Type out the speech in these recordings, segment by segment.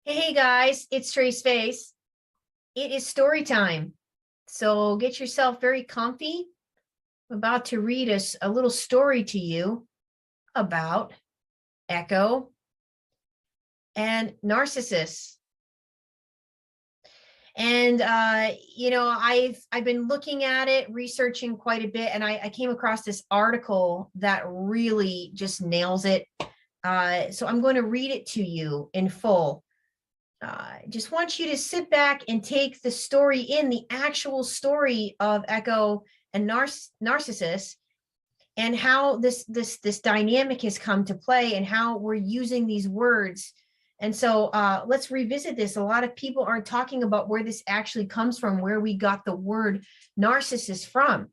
Hey guys, it's Trace Face. It is story time. So get yourself very comfy. I'm about to read us a little story to you about Echo and Narcissus. And I've been looking at it, researching quite a bit, and I came across this article that really just nails it. So I'm going to read it to you in full. Just want you to sit back and take the story in, the actual story of Echo and Narcissus, and how this dynamic has come to play and how we're using these words. And so let's revisit this. A lot of people aren't talking about where this actually comes from, where we got the word narcissist from.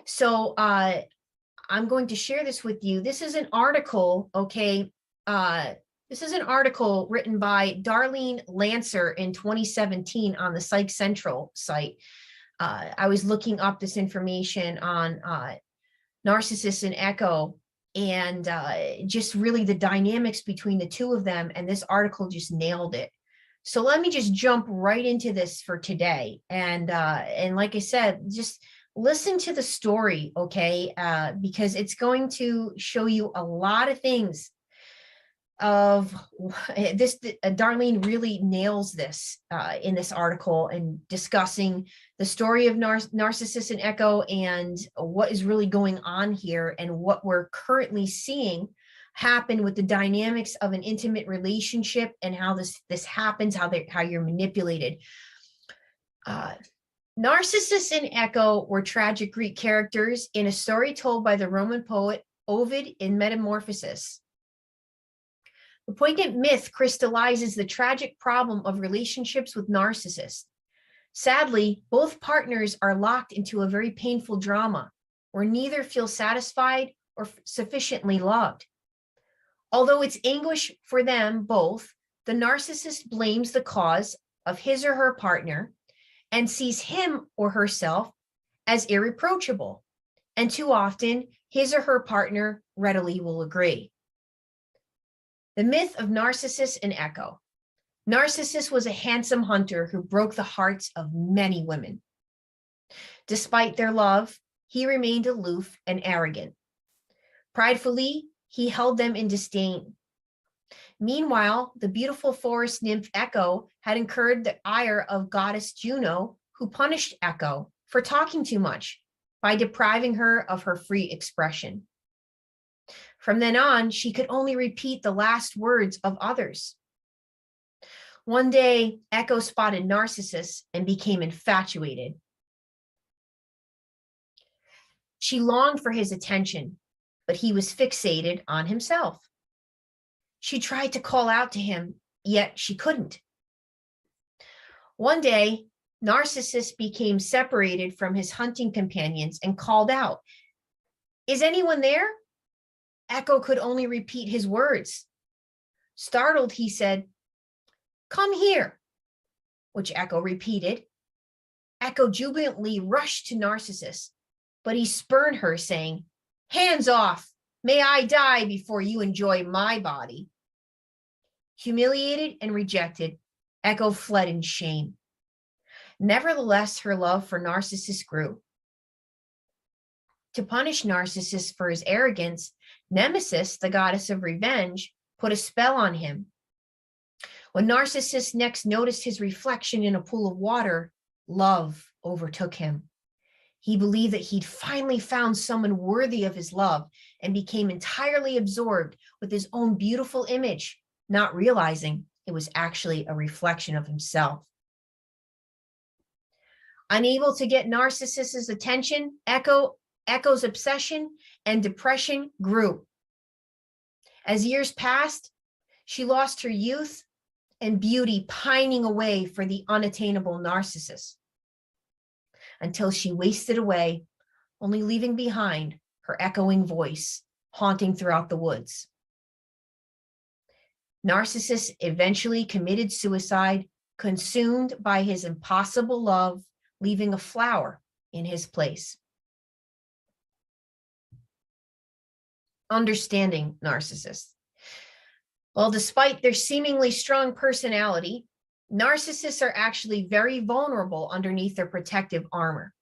So I'm going to share this with you. This is an article, okay? This is an article written by Darlene Lancer in 2017 on the Psych Central site. I was looking up this information on Narcissus and Echo, and just really the dynamics between the two of them, and this article just nailed it. So let me just jump right into this for today. And like I said, just listen to the story, okay? Because it's going to show you a lot of things of this. Darlene really nails this in this article, and discussing the story of Narcissus and Echo and what is really going on here and what we're currently seeing happen with the dynamics of an intimate relationship and how this happens, how you're manipulated. Narcissus and Echo were tragic Greek characters in a story told by the Roman poet Ovid in Metamorphosis. The poignant myth crystallizes the tragic problem of relationships with narcissists. Sadly, both partners are locked into a very painful drama where neither feels satisfied or sufficiently loved. Although it's anguish for them both, the narcissist blames the cause of his or her partner and sees him or herself as irreproachable, and too often his or her partner readily will agree. The myth of Narcissus and Echo. Narcissus was a handsome hunter who broke the hearts of many women. Despite their love, he remained aloof and arrogant. Pridefully, he held them in disdain. Meanwhile, the beautiful forest nymph Echo had incurred the ire of goddess Juno, who punished Echo for talking too much by depriving her of her free expression. From then on, she could only repeat the last words of others. One day, Echo spotted Narcissus and became infatuated. She longed for his attention, but he was fixated on himself. She tried to call out to him, yet she couldn't. One day, Narcissus became separated from his hunting companions and called out, "Is anyone there?" Echo could only repeat his words. Startled, he said, "Come here," which Echo repeated. Echo jubilantly rushed to Narcissus, but he spurned her, saying, "Hands off! May I die before you enjoy my body." Humiliated and rejected, Echo fled in shame. Nevertheless, her love for Narcissus grew. To punish Narcissus for his arrogance, Nemesis, the goddess of revenge, put a spell on him. When Narcissus next noticed his reflection in a pool of water, love overtook him. He believed that he'd finally found someone worthy of his love and became entirely absorbed with his own beautiful image, not realizing it was actually a reflection of himself. Unable to get Narcissus's attention, Echo's obsession and depression grew. As years passed, she lost her youth and beauty, pining away for the unattainable Narcissus, until she wasted away, only leaving behind her echoing voice, haunting throughout the woods. Narcissus eventually committed suicide, consumed by his impossible love, leaving a flower in his place. Understanding Narcissus. Well, despite their seemingly strong personality, narcissists are actually very vulnerable underneath their protective armor.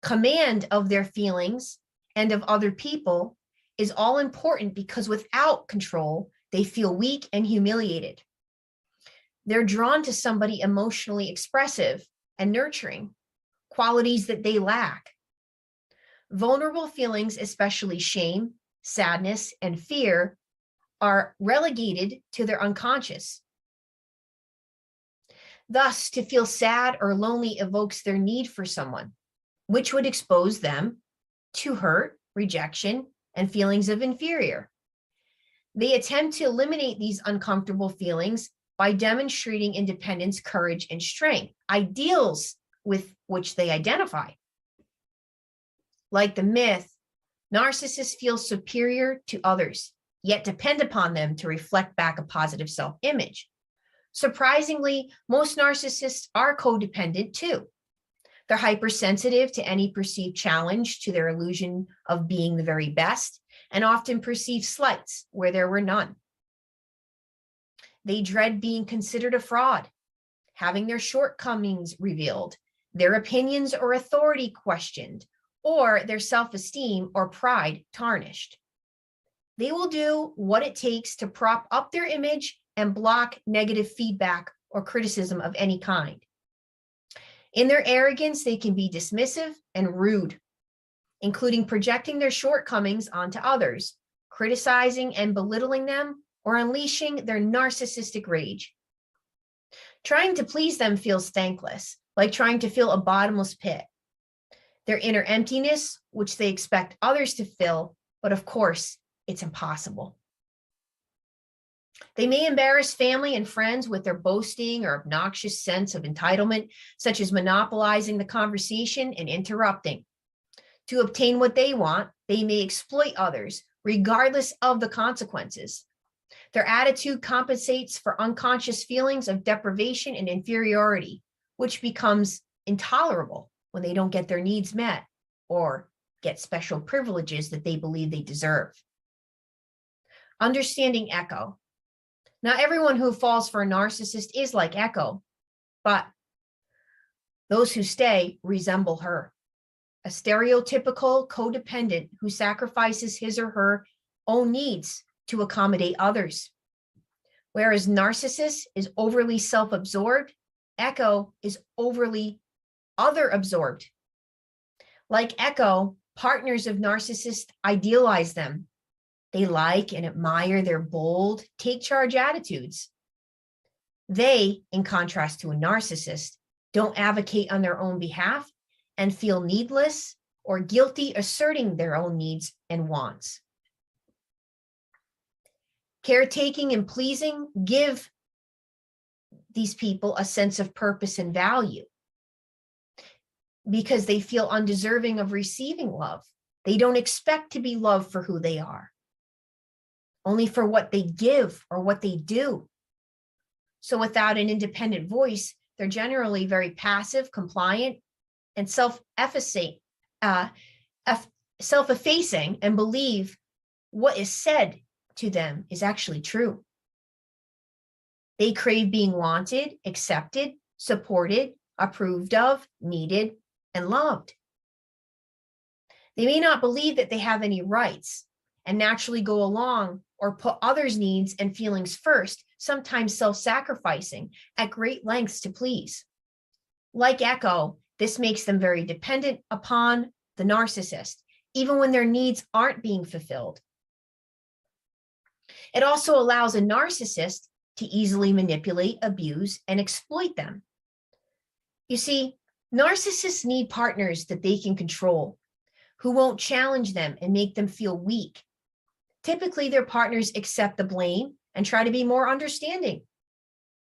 Command of their feelings and of other people is all important because without control, they feel weak and humiliated. They're drawn to somebody emotionally expressive and nurturing, qualities that they lack. Vulnerable feelings, especially shame, sadness, and fear, are relegated to their unconscious. Thus, to feel sad or lonely evokes their need for someone, which would expose them to hurt, rejection, and feelings of inferior. They attempt to eliminate these uncomfortable feelings by demonstrating independence, courage, and strength, ideals with which they identify. Like the myth, narcissists feel superior to others, yet depend upon them to reflect back a positive self-image. Surprisingly, most narcissists are codependent too. They're hypersensitive to any perceived challenge to their illusion of being the very best, and often perceive slights where there were none. They dread being considered a fraud, having their shortcomings revealed, their opinions or authority questioned, or their self-esteem or pride tarnished. They will do what it takes to prop up their image and block negative feedback or criticism of any kind. In their arrogance, they can be dismissive and rude, including projecting their shortcomings onto others, criticizing and belittling them, or unleashing their narcissistic rage. Trying to please them feels thankless, like trying to fill a bottomless pit. Their inner emptiness, which they expect others to fill, but of course, it's impossible. They may embarrass family and friends with their boasting or obnoxious sense of entitlement, such as monopolizing the conversation and interrupting. To obtain what they want, they may exploit others, regardless of the consequences. Their attitude compensates for unconscious feelings of deprivation and inferiority, which becomes intolerable when they don't get their needs met or get special privileges that they believe they deserve. Understanding Echo. Not everyone who falls for a narcissist is like Echo, but those who stay resemble her. A stereotypical codependent who sacrifices his or her own needs to accommodate others. Whereas Narcissus is overly self-absorbed, Echo is overly other-absorbed. Like Echo, partners of narcissists idealize them. They like and admire their bold, take-charge attitudes. They, in contrast to a narcissist, don't advocate on their own behalf and feel needless or guilty asserting their own needs and wants. Caretaking and pleasing give these people a sense of purpose and value because they feel undeserving of receiving love. They don't expect to be loved for who they are, only for what they give or what they do. So without an independent voice, they're generally very passive, compliant, and self-effacing and believe what is said to them is actually true. They crave being wanted, accepted, supported, approved of, needed, and loved. They may not believe that they have any rights and naturally go along or put others' needs and feelings first, sometimes self-sacrificing at great lengths to please. Like Echo, this makes them very dependent upon the narcissist, even when their needs aren't being fulfilled. It also allows a narcissist to easily manipulate, abuse, and exploit them. You see, narcissists need partners that they can control, who won't challenge them and make them feel weak. Typically, their partners accept the blame and try to be more understanding.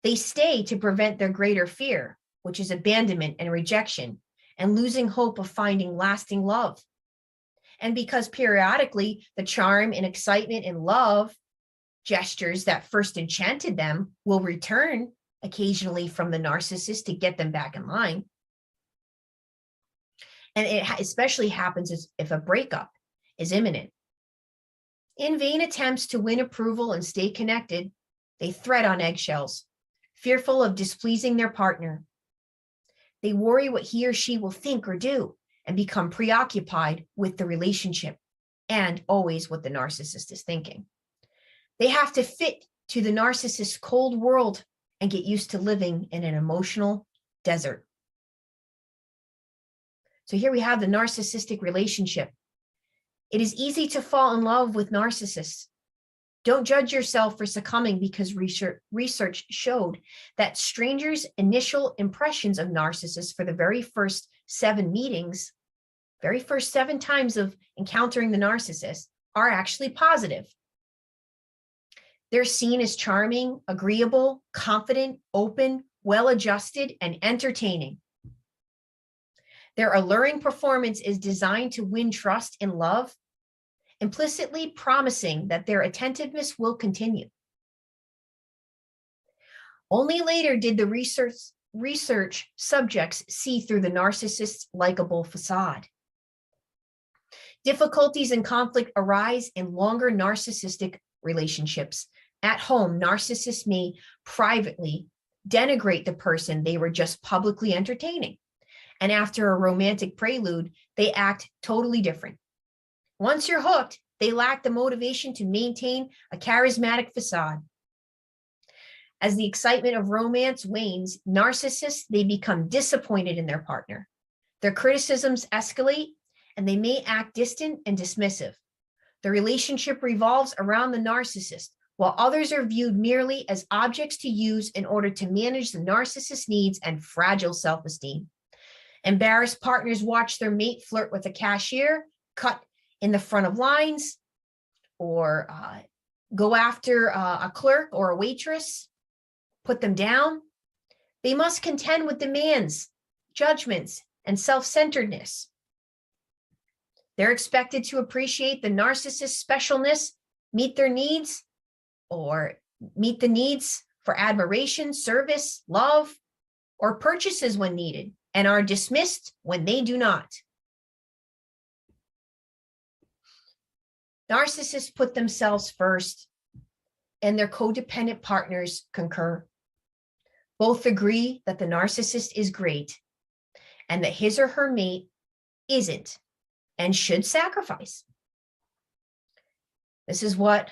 They stay to prevent their greater fear, which is abandonment and rejection, and losing hope of finding lasting love. And because periodically the charm and excitement and love gestures that first enchanted them will return occasionally from the narcissist to get them back in line. And it especially happens if a breakup is imminent. In vain attempts to win approval and stay connected, they thread on eggshells, fearful of displeasing their partner. They worry what he or she will think or do and become preoccupied with the relationship and always what the narcissist is thinking. They have to fit to the narcissist's cold world and get used to living in an emotional desert. So here we have the narcissistic relationship. It is easy to fall in love with narcissists. Don't judge yourself for succumbing because research showed that strangers' initial impressions of narcissists for the very first 7 meetings, very first 7 times of encountering the narcissist, are actually positive. They're seen as charming, agreeable, confident, open, well-adjusted, and entertaining. Their alluring performance is designed to win trust and love, implicitly promising that their attentiveness will continue. Only later did the research subjects see through the narcissist's likable facade. Difficulties and conflict arise in longer narcissistic relationships. At home, narcissists may privately denigrate the person they were just publicly entertaining. And after a romantic prelude, they act totally different. Once you're hooked, they lack the motivation to maintain a charismatic facade. As the excitement of romance wanes, narcissists, they become disappointed in their partner. Their criticisms escalate, and they may act distant and dismissive. The relationship revolves around the narcissist, while others are viewed merely as objects to use in order to manage the narcissist's needs and fragile self-esteem. Embarrassed partners watch their mate flirt with a cashier, cut in the front of lines, or go after a clerk or a waitress, put them down. They must contend with demands, judgments, and self-centeredness. They're expected to appreciate the narcissist's specialness, meet their needs, or meet the needs for admiration, service, love, or purchases when needed, and are dismissed when they do not. Narcissists put themselves first, and their codependent partners concur. Both agree that the narcissist is great and that his or her mate isn't and should sacrifice. This is what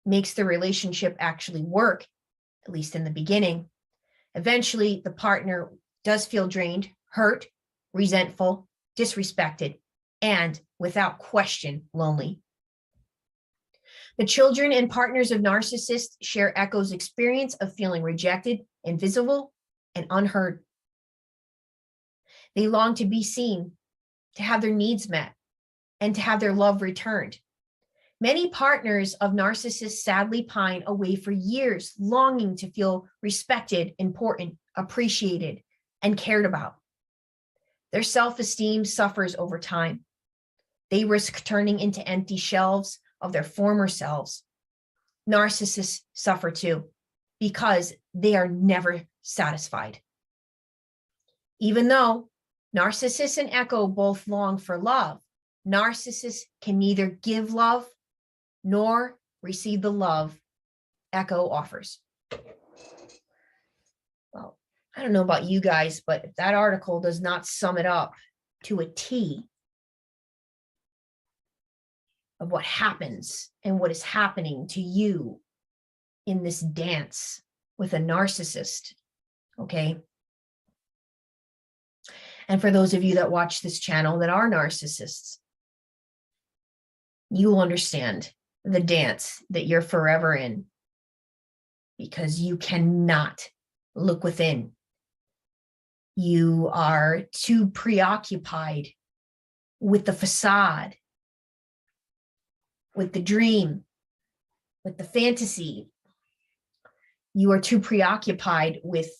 makes the relationship actually work, at least in the beginning. Eventually, the partner does feel drained, hurt, resentful, disrespected, and without question, lonely. The children and partners of narcissists share Echo's experience of feeling rejected, invisible, and unheard. They long to be seen, to have their needs met, and to have their love returned. Many partners of narcissists sadly pine away for years, longing to feel respected, important, appreciated, and cared about. Their self-esteem suffers over time. They risk turning into empty shells of their former selves. Narcissists suffer too, because they are never satisfied. Even though Narcissus and Echo both long for love, Narcissus can neither give love nor receive the love Echo offers. Well, I don't know about you guys, but if that article does not sum it up to a T of what happens and what is happening to you in this dance with a narcissist, okay? And for those of you that watch this channel that are narcissists, you will understand the dance that you're forever in, because you cannot look within. You are too preoccupied with the facade, with the dream, with the fantasy. You are too preoccupied with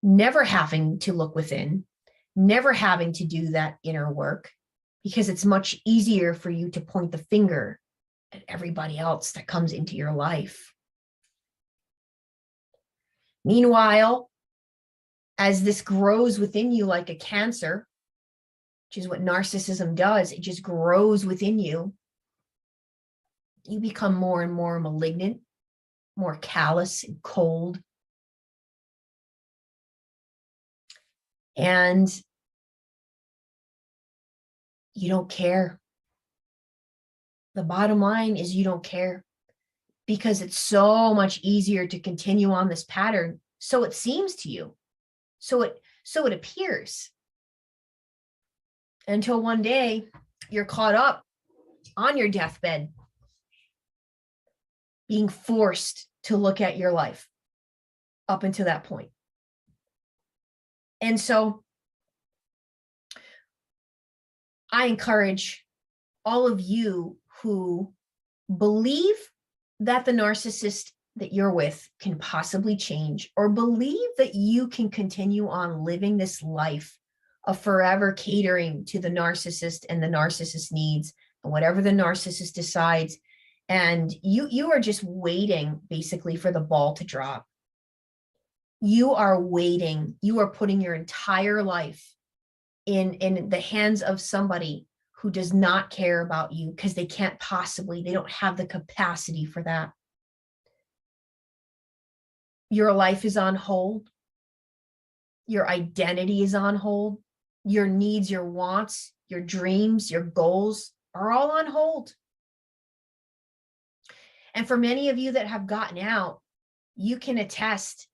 never having to look within, never having to do that inner work, because it's much easier for you to point the finger at everybody else that comes into your life. Meanwhile, as this grows within you like a cancer, which is what narcissism does, it just grows within you. you become more and more malignant, more callous and cold. And you don't care. The bottom line is you don't care, because it's so much easier to continue on this pattern. So it seems to you. So it appears, until one day you're caught up on your deathbed, being forced to look at your life up until that point. And so I encourage all of you who believe that the narcissist that you're with can possibly change, or believe that you can continue on living this life of forever catering to the narcissist and the narcissist needs and whatever the narcissist decides. And you are just waiting basically for the ball to drop. You are waiting. You are putting your entire life in the hands of somebody who does not care about you, because they don't have the capacity for that. Your life is on hold. Your identity is on hold. Your needs, your wants, your dreams, your goals are all on hold. And for many of you that have gotten out, you can attest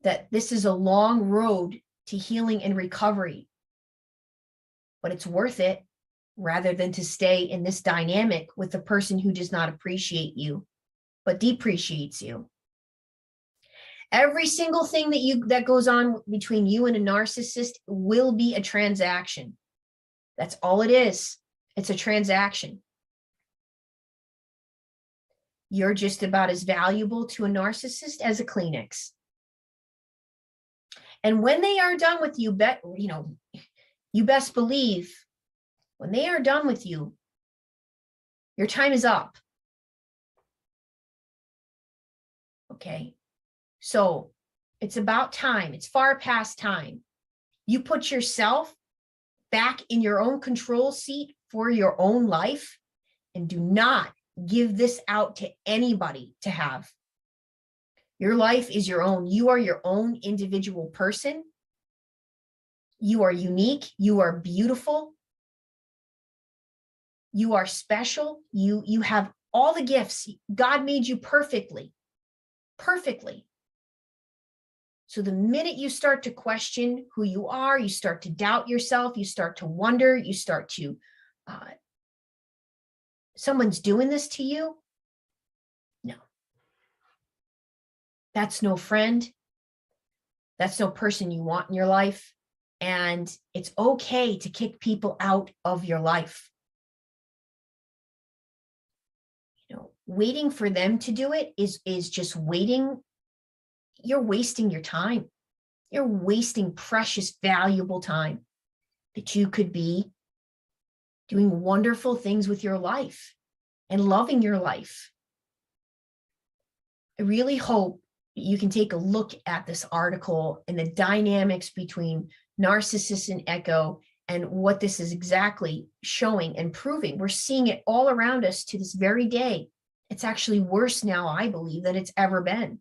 that this is a long road to healing and recovery, but it's worth it, rather than to stay in this dynamic with the person who does not appreciate you, but depreciates you. Every single thing that goes on between you and a narcissist will be a transaction. That's all it is. It's a transaction. You're just about as valuable to a narcissist as a Kleenex. And when they are done with you, you best believe, when they are done with you, your time is up. Okay. So it's about time. It's far past time. You put yourself back in your own control seat for your own life, and do not give this out to anybody to have. Your life is your own. You are your own individual person. You are unique. You are beautiful. You are special. You have all the gifts. God made you perfectly. Perfectly. So the minute you start to question who you are, you start to doubt yourself, you start to wonder, you start to, someone's doing this to you? No. That's no friend. That's no person you want in your life. And it's okay to kick people out of your life. Waiting for them to do it is just waiting. You're wasting your time. You're wasting precious, valuable time that you could be doing wonderful things with your life and loving your life. I really hope you can take a look at this article and the dynamics between Narcissus and Echo, and what this is exactly showing and proving. We're seeing it all around us to this very day. It's actually worse now, I believe, than it's ever been.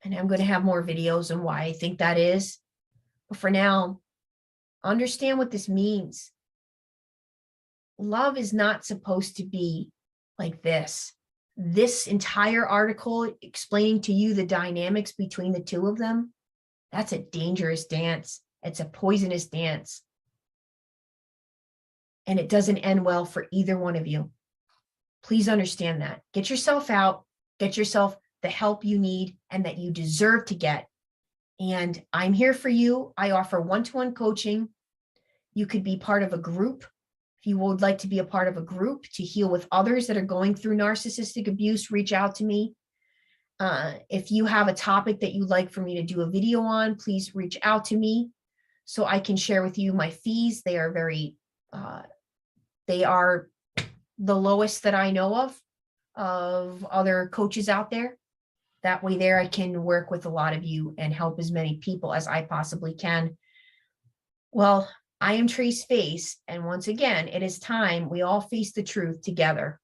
And I'm going to have more videos on why I think that is. But for now, understand what this means. Love is not supposed to be like this. This entire article explaining to you the dynamics between the two of them, that's a dangerous dance. It's a poisonous dance. And it doesn't end well for either one of you. Please understand that. Get yourself out, get yourself the help you need and that you deserve to get. And I'm here for you. I offer one-to-one coaching. You could be part of a group. If you would like to be a part of a group to heal with others that are going through narcissistic abuse, reach out to me. If you have a topic that you'd like for me to do a video on, please reach out to me so I can share with you my fees. They are they are the lowest that I know of other coaches out there. That way there I can work with a lot of you and help as many people as I possibly can. Well, I am Tracefaceit, and once again, it is time we all face the truth together.